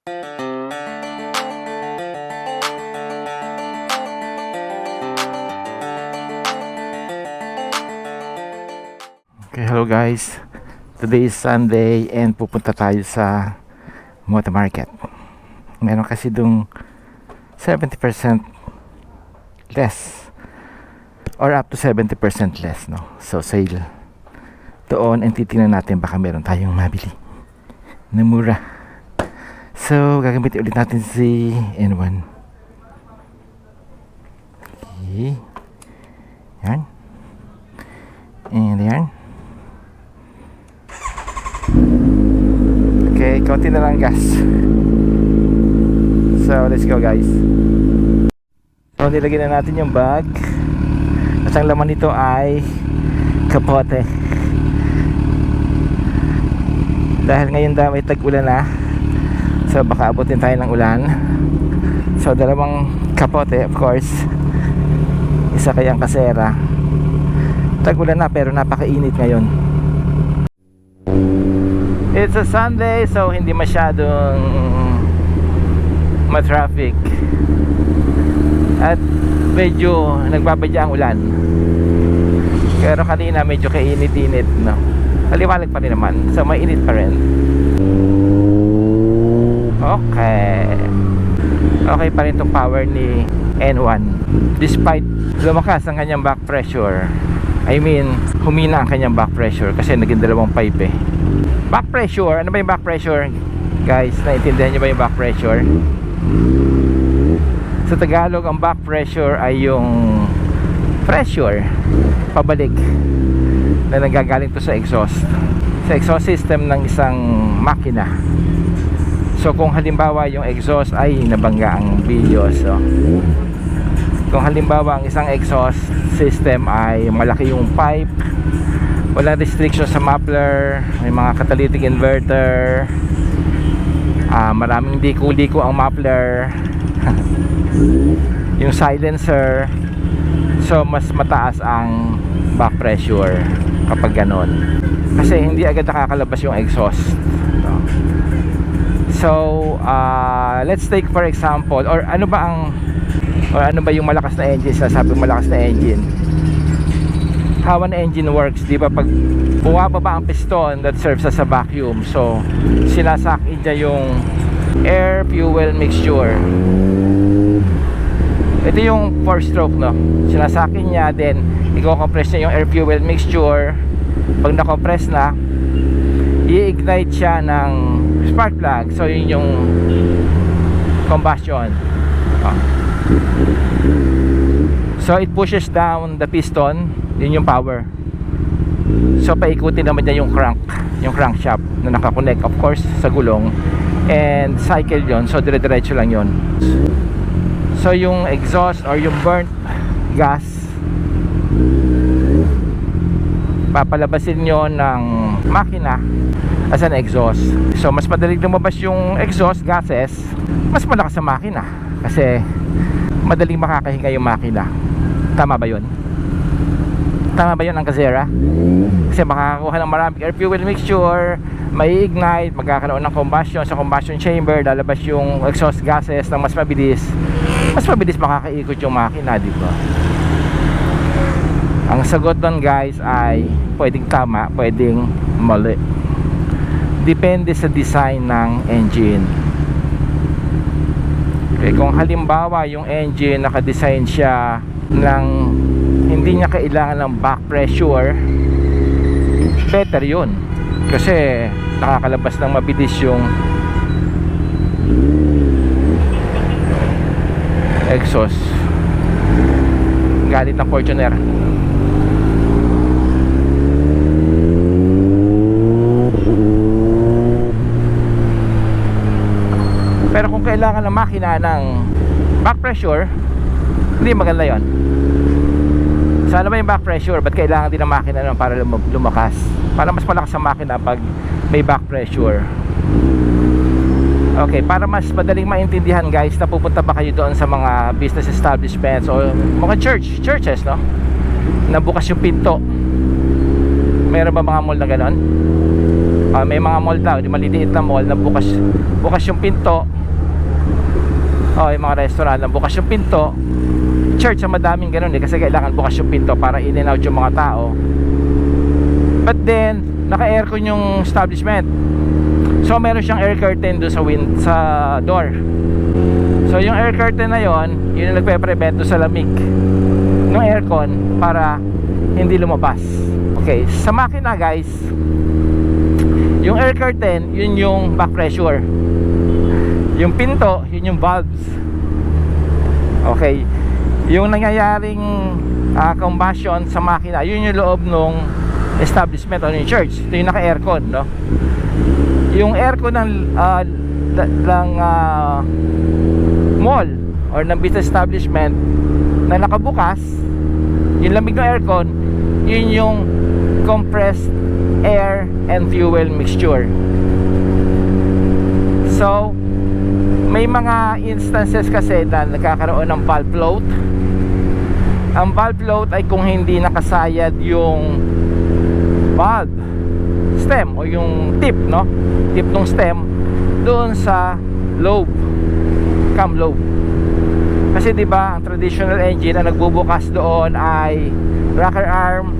Okay, hello guys. Today is Sunday and pupunta tayo sa motor market. Meron kasi dung 70% less or up to 70% less, no? So sale doon, and titingnan natin baka meron tayong mabili na mura. So gagamitin ulit natin si N1. Okay. Yan. And yan. Okay, konti na lang gas. So let's go guys. So nilagyan na natin yung bag. At ang laman nito ay kapote. Dahil ngayon daw ay tag-ulan na, so baka abutin tayo ng ulan. So dalawang kapote, of course. Isa kayang kasera. Tag-ulan na pero napakainit ngayon. It's a Sunday, so hindi masyadong ma-traffic. At medyo nagbabadya ang ulan. Pero kanina medyo kainit-init, no? Maliwanag pa rin naman, so mainit pa rin. Okay pa rin itong power ni N1 despite lumakas ang kanyang back pressure. I mean, humina ang kanyang back pressure kasi naging dalawang pipe eh. Back pressure, ano ba yung back pressure? Guys, naiintindihan nyo ba yung back pressure? Sa Tagalog, ang back pressure ay yung pressure pabalik na nanggagaling to sa exhaust system ng isang makina. So kung halimbawa yung exhaust ay nabangga ang video, so kung halimbawa ang isang exhaust system ay malaki yung pipe, walang restriction sa muffler, may mga catalytic inverter, maraming liko-liko ang muffler, yung silencer, so mas mataas ang back pressure kapag ganon, kasi hindi agad nakakalabas yung exhaust. So let's take for example, or ano ba yung malakas na engine? Sabi malakas na engine, how an engine works, di ba? Pag bumababa ang piston, that serves as a vacuum, so sinasakin niya yung air fuel mixture. Ito yung 4-stroke, no? Sinasakin niya, then i-compress niya yung air fuel mixture. Pag na-compress na, i-ignite siya ng spark plug, so yun yung combustion. So it pushes down the piston, yun yung power. So paikutin naman niya yung crankshaft na nakakonect of course sa gulong, and cycle yon, so dire-diretso lang yon. So yung exhaust or yung burnt gas, papalabasin nyo ng makina as an exhaust. So mas madaling lumabas yung exhaust gases, mas malakas sa makina kasi madaling makakahinga yung makina. Tama ba yun? Tama ba yun ang kasera? Kasi makakakuha ng maraming air fuel mixture, may ignite, magkakaroon ng combustion sa combustion chamber, lalabas yung exhaust gases ng mas mabilis makakaikot yung makina, di ba? Ang sagot doon guys ay pwedeng tama, pwedeng mali, depende sa design ng engine. Okay, kung halimbawa yung engine nakadesign siya ng hindi niya kailangan ng back pressure, better yun kasi nakakalabas ng mabilis yung exhaust galit ng Fortuner. Pero kung kailangan ng makina ng back pressure, hindi maganda yon. Sana ba yung back pressure? Ba't kailangan din ng makina nun para lumakas? Para mas malakas ang makina pag may back pressure. Okay, para mas madaling maintindihan guys, napupunta ba kayo doon sa mga business establishments o mga churches, no? Na bukas yung pinto. Mayroon ba mga mall na ganon? May mga mall daw, di maliliit na mall na bukas yung pinto. Yung mga restaurant na bukas yung pinto. Church, madaming ganun kasi kailangan bukas yung pinto para in and out yung mga tao. But then naka-aircon yung establishment, so meron siyang air curtain doon sa door. So yung air curtain na yon, yun yung nagpe-prevent doon sa lamig ng aircon para hindi lumabas. Okay, sa makina guys, yung air curtain, yun yung back pressure. Yung pinto, yun yung valves. Okay, yung nangyayaring combustion sa makina, yun yung loob nung establishment o yung church. Ito yung naka-aircon, no? Yung aircon ng mall or ng business establishment na nakabukas, yung lamig ng aircon, yun yung compressed air and fuel mixture. So may mga instances kasi na nagkakaroon ng valve float. Ang valve float ay kung hindi nakasayad yung valve stem o yung tip, no? Tip ng stem doon sa lobe, cam lobe. Kasi 'di ba, ang traditional engine na nagbubukas doon ay rocker arm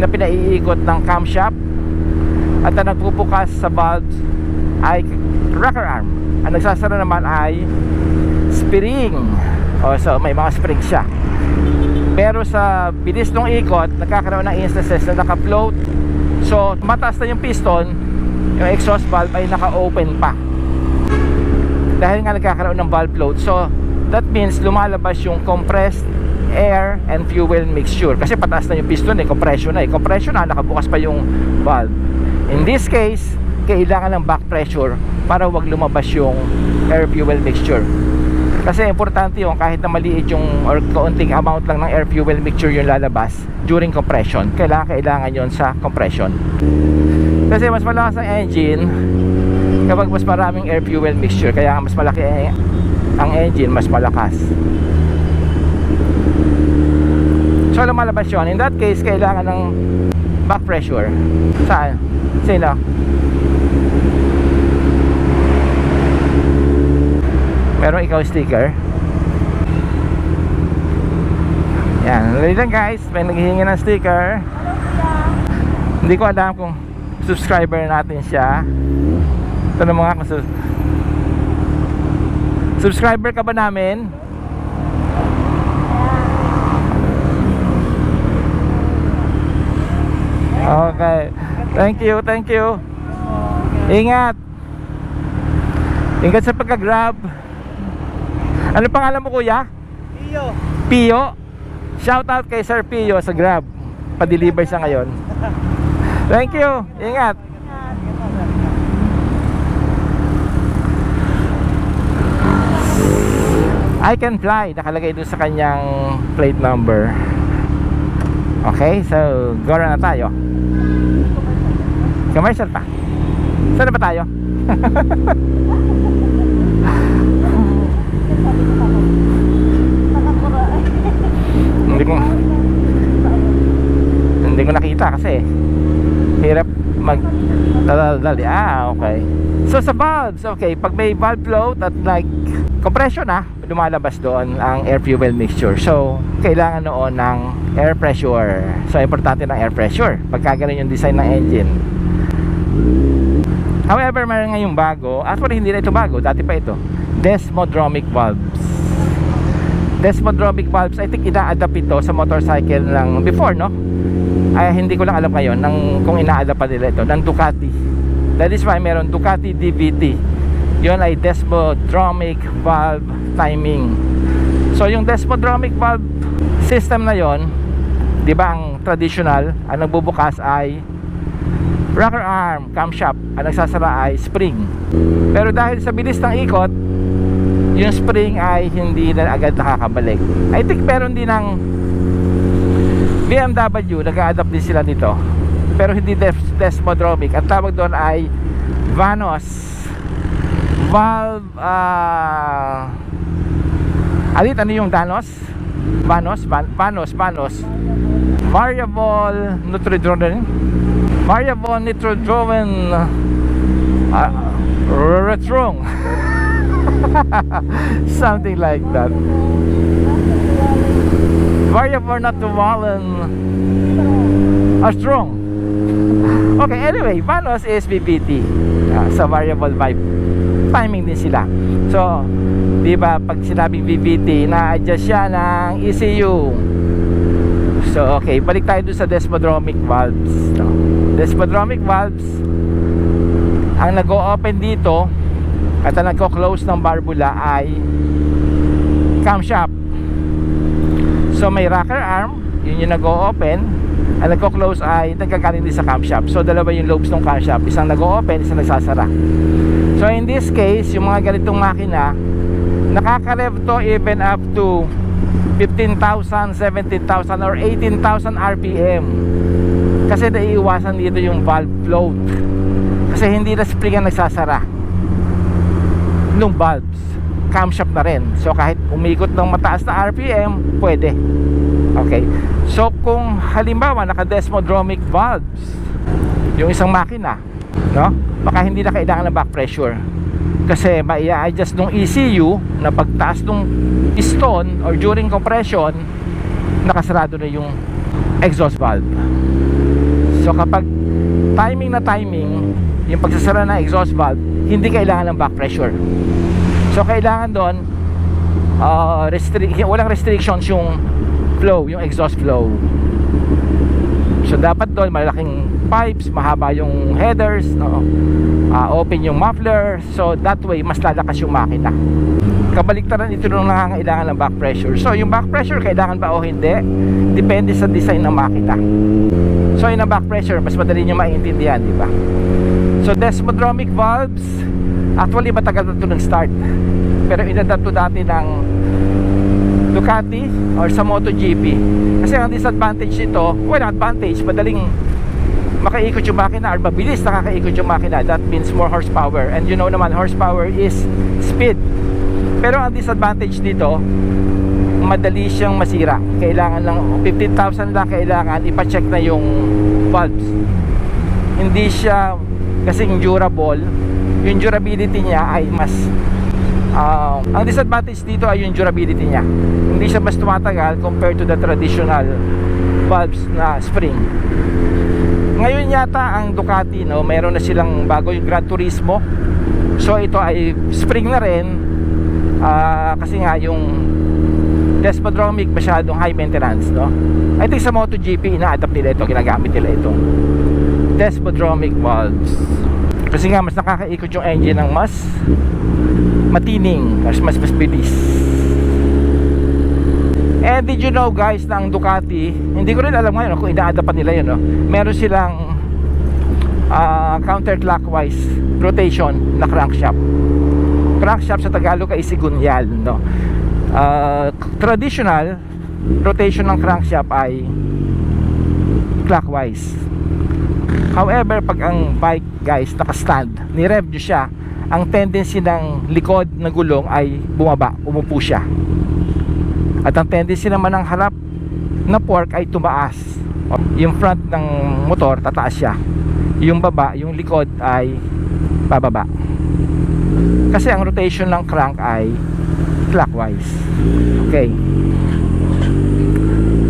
na pinaiikot ng camshaft, at ang nagbubukas sa valves ay rocker arm. Ang nagsasara naman ay spring. So may mga spring siya. Pero sa bilis ng ikot, nagkakaroon ng instances na naka-float. So mataas na yung piston, yung exhaust valve ay naka-open pa dahil nga nagkakaroon ng valve float. So that means lumalabas yung compressed air and fuel mixture kasi pataas na yung piston, compression na compression na, nakabukas pa yung valve. In this case, kailangan ng back pressure para wag lumabas yung air fuel mixture. Kasi importante yung kahit na maliit yung or kaunting amount lang ng air fuel mixture yung lalabas during compression, kailangan yon sa compression. Kasi mas malakas ang engine kapag mas maraming air fuel mixture, kaya mas malaki ang engine, mas malakas. So lumalabas yun. In that case, kailangan ng back pressure. Saan? Sino? Meron ikaw sticker? Yan, dali lang guys, may naghihingi ng sticker. Hindi ko alam kung subscriber natin siya. Tanong mo nga kung subscriber ka ba namin? Okay, thank you. Ingat sa pagka-grab. Ano pangalan mo kuya? Pio. Shout out kay Sir Pio sa Grab. Pa-deliver siya ngayon. Thank you. Ingat. I can fly, nakalagay doon sa kanyang plate number. Okay, so gora na tayo. Commercial pa. Saan na ba tayo? Hindi ko nakita kasi hirap magdadali. Okay. So sa valves, okay, pag may valve float at like compression lumalabas doon ang air fuel mixture. So kailangan noon ng air pressure. So importante ng air pressure pagka ganun yung design ng engine. However, mayroon ngayong bago. Actually hindi na ito bago, dati pa ito, desmodromic valves. Desmodromic valves, I think ina-adapt ito sa motorcycle ng before, no? Ay hindi ko lang alam ngayon kung ina-adapt pa nila ito ng Ducati. That is why meron Ducati DVT. Yun ay desmodromic valve timing. So yung desmodromic valve system na yon, di ba, ang traditional, ang nagbubukas ay rocker arm, camshaft, ang nagsasara ay spring. Pero dahil sa bilis ng ikot, yung spring ay hindi na agad nakakabalik. I think meron din ng BMW, nag-a-adapt din sila dito, pero hindi desmodromic. Ang tawag doon ay VANOS, valve ano yung DANOS? VANOS variable nitrodromen Retrong. Something like that. Variable not to Wallen are strong. Okay, anyway, Vanos is VVT. Sa variable vibe timing din sila. So, di ba pag sinabing VVT, na-adjust siya ng ECU. So, okay, balik tayo dun sa desmodromic valves. Desmodromic valves, ang nag-o-open dito at ang nag-o-close ng barbula ay camshaft. So may rocker arm, yun yung nag-o-open. Ang nagko-close ay nagkagaling din sa camshaft. So dalawa yung lobes ng camshaft, isang nag-o-open, isang nagsasara. So in this case, yung mga ganitong makina, nakaka-rev to even up to 15,000, 17,000 or 18,000 RPM. Kasi naiiwasan dito yung valve float. Kasi hindi na spring ang nagsasara nung valves, camshaft na rin. So kahit umikot ng mataas na RPM, pwede. Okay. So kung halimbawa naka-desmodromic valves yung isang makina, no? Baka hindi na kailangan ng back pressure. Kasi mai-adjust ng ECU na pagtaas ng piston or during compression, nakasarado na yung exhaust valve. So kapag timing na timing yung pagsasara ng exhaust valve, hindi kailangan ng back pressure. So kailangan doon walang restrictions yung flow, yung exhaust flow. So dapat doon malaking pipes, mahaba yung headers, no? Open yung muffler. So that way mas lalakas yung makina. Kabaliktaran ito nung nangangailangan ng back pressure. So yung back pressure kailangan ba o hindi, depende sa design ng makina. So yung back pressure mas madali nyo maintindihan, di ba? So desmodromic valves, actually matagal na ito nag-start, pero inadapt to dati ng Ducati or sa MotoGP. Kasi ang disadvantage nito, well, advantage, madaling makaikot yung makina or mabilis nakakaikot yung makina. That means more horsepower, and you know naman horsepower is speed. Pero ang disadvantage dito, madali siyang masira. Kailangan lang 15,000 lang kailangan ipa-check na yung valves. Hindi siya kasing durable. Yung durability niya ay mas ang disadvantage dito ay yung durability niya. Hindi siya mas tumatagal compared to the traditional valves na spring. Ngayon yata ang Ducati, no, meron na silang bago yung Gran Turismo. So ito ay spring na rin, kasi nga yung desmodromic masyadong high maintenance, no? I think sa MotoGP ina-adapt nila ito, ginagamit nila ito, desmodromic valves. Kasi nga mas nakakaikot yung engine ng mas matining, mas bilis. And did you know guys na ang Ducati, hindi ko rin alam ngayon kung ina-adapt pa nila yun, no? Meron silang counterclockwise rotation na crankshaft. Crankshaft sa Tagalog ay sigunyal, no? Traditional rotation ng crankshaft ay clockwise. However, pag ang bike guys naka-stand, ni-rev nyo siya, ang tendency ng likod na gulong ay bumaba, umupo siya. At ang tendency naman ng harap na fork ay tumaas. Yung front ng motor tataas siya, yung baba, yung likod ay bababa. Kasi ang rotation ng crank ay clockwise. Okay.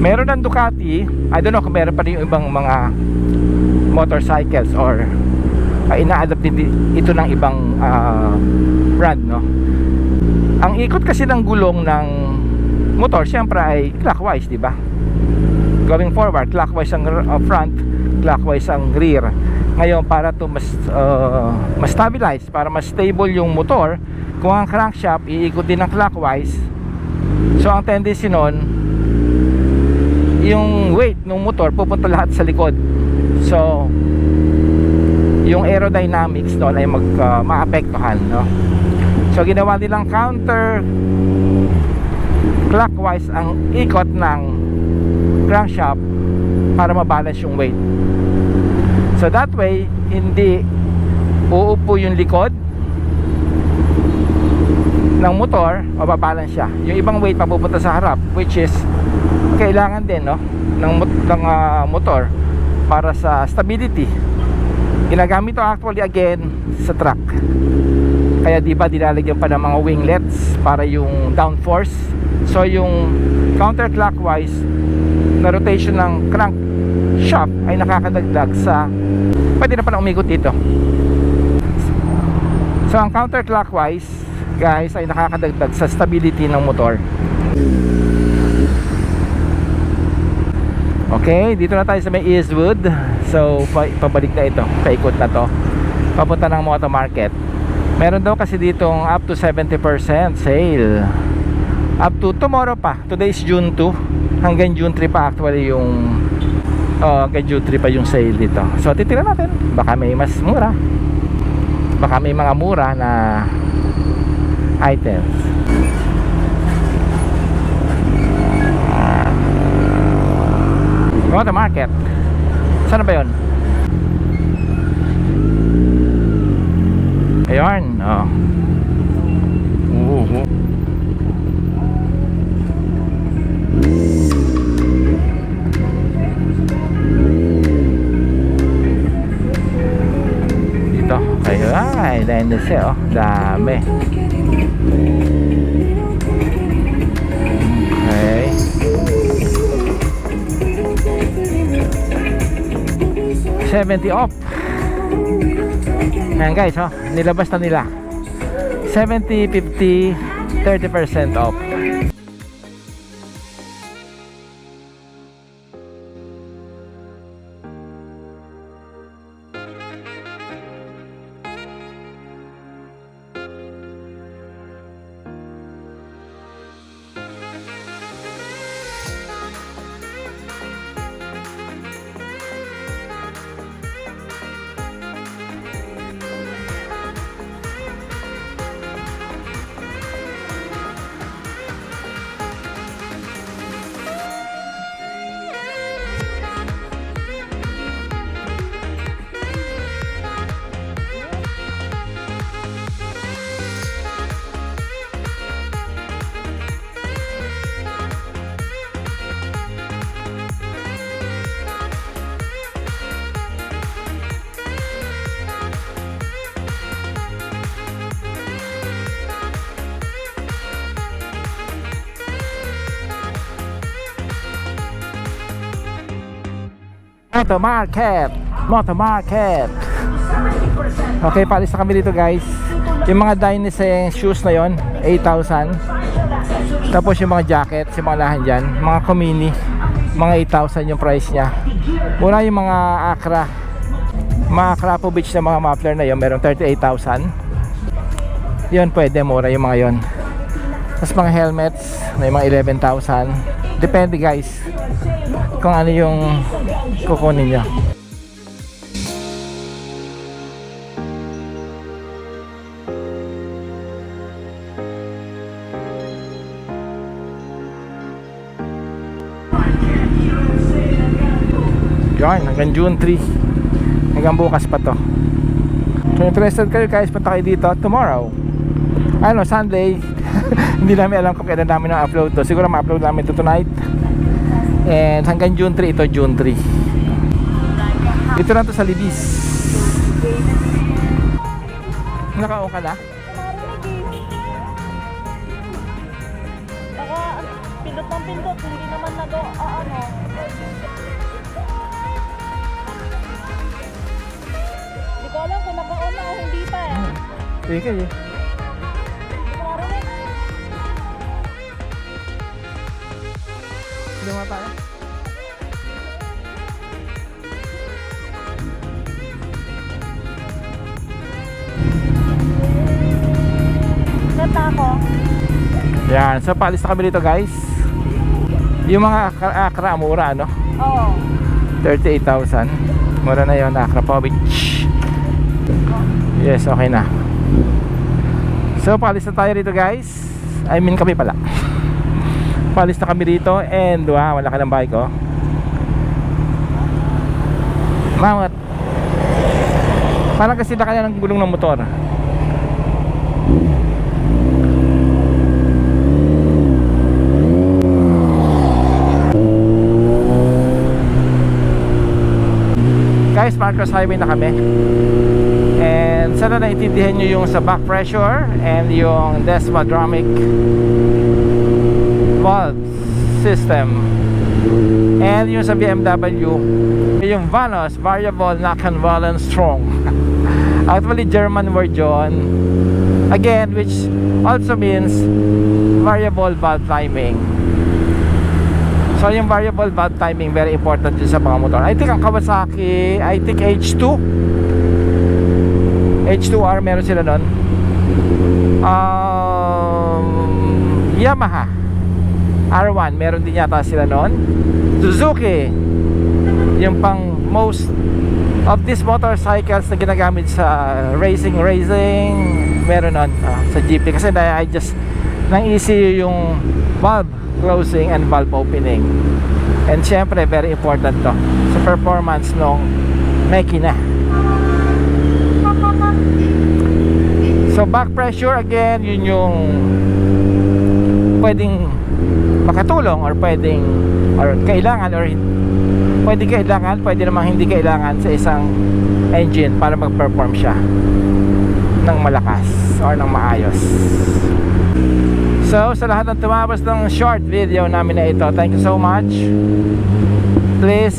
Meron ng Ducati, I don't know kung meron pa rin yung ibang mga motorcycles or ina-adapt din ito ng ibang brand, no? Ang ikot kasi ng gulong ng motor syempre ay clockwise, di ba? Going forward, clockwise ang front, clockwise ang rear. Ngayon, para to mas stabilize, para mas stable yung motor, kung ang crankshaft iikot din ng clockwise, so ang tendency nun, yung weight ng motor pupunta lahat sa likod. So yung aerodynamics doon ay maapektuhan, no? So ginawa nilang counter clockwise ang ikot ng crankshaft para mabalance yung weight. So that way hindi uupo yung likod ng motor, mababalance siya. Yung ibang weight mapupunta sa harap, which is kailangan din, no, ng motor para sa stability Ginagamit to actually again sa truck. Kaya di ba dilalagyan pa ng mga winglets para yung downforce. So yung counterclockwise na rotation ng crankshaft ay nakakadagdag sa, pwede na palang umikot dito. So ang counterclockwise guys ay nakakadagdag sa stability ng motor. Okay, dito na tayo sa may Eastwood. So pabalik na ito, paikot na to, papunta ng Moto Market. Meron daw kasi ditong up to 70% sale up to tomorrow pa. Today is June 2, hanggang June 3 pa actually yung hanggang June 3 pa yung sale dito. So titignan natin, baka may mas mura, baka may mga mura na items. Moto Market, saan ba yun? Ayun, oh. Dito, kayo ay dahil na siya, oh. Dami. Okay. $70 off. Ayan guys, oh, nilabas na nila 70, 50, 30% off. Moto Market, Moto Market. Okay, paalis na kami dito guys. Yung mga Dynasty shoes na yon, 8,000. Tapos yung mga jacket, yung mga lahan dyan, mga Komini, mga 8,000 yung price nya. Muna yung mga Accra, mga Krapovich na mga muffler na yon, merong 38,000. Yun, pwede, mura yung mga yon. Tapos mga helmets, may mga 11,000. Depende guys kung ano yung kukunin nyo. Yan, hanggang June 3, hanggang bukas pa to. So interested kayo guys, punta kayo dito tomorrow, ano, Sunday. Hindi namin alam kung kailan namin na-upload to. Siguro ma-upload namin to tonight. And hanggang June 3, ito June 3. Dito na to sa Libis. Naka-on ka na? Baka pindot ng pindot, hindi naman ano. Hindi ko alam kung naka-on na o hindi pa eh. Sige eh. Lima tayo. Ganda ako. Yan, so paalis na kami dito guys. Yung mga Accra, mura ano? Oo. 38,000. Mura na yun, Accra Povich. Yes, okay na. So paalis na tayo dito guys. I mean kami pala. Paalis na kami dito and wow, wala ka ng bike oh. Mamot. Parang kasi kaya ng gulong ng motor. Guys, parang Marcos Highway na kami. And sana naintindihan nyo yung sa back pressure and yung desmodromic valve system. And yung sa BMW, yung VANOS, Variable Nackenwallen Strong. Actually, German word yun. Again, which also means variable valve timing. So yung variable valve timing, very important din sa mga motor. I think ang Kawasaki, I think H2R meron sila nun. Yamaha R1 meron din yata sila nun. Suzuki, yung pang most of these motorcycles na ginagamit sa racing, meron nun sa GP. Kasi I just nang easy yung valve closing and valve opening. And syempre, very important to sa performance ng makina. So back pressure, again, yun yung pwedeng makatulong or pwedeng or kailangan or pwede kailangan, pwede namang hindi kailangan sa isang engine para mag-perform siya ng malakas or ng maayos. So sa lahat ng tumabas ng short video namin na ito, thank you so much. Please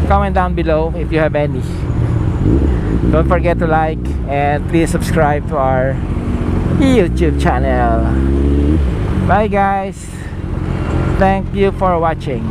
comment down below if you have any. Don't forget to like and please subscribe to our YouTube channel. Bye guys. Thank you for watching.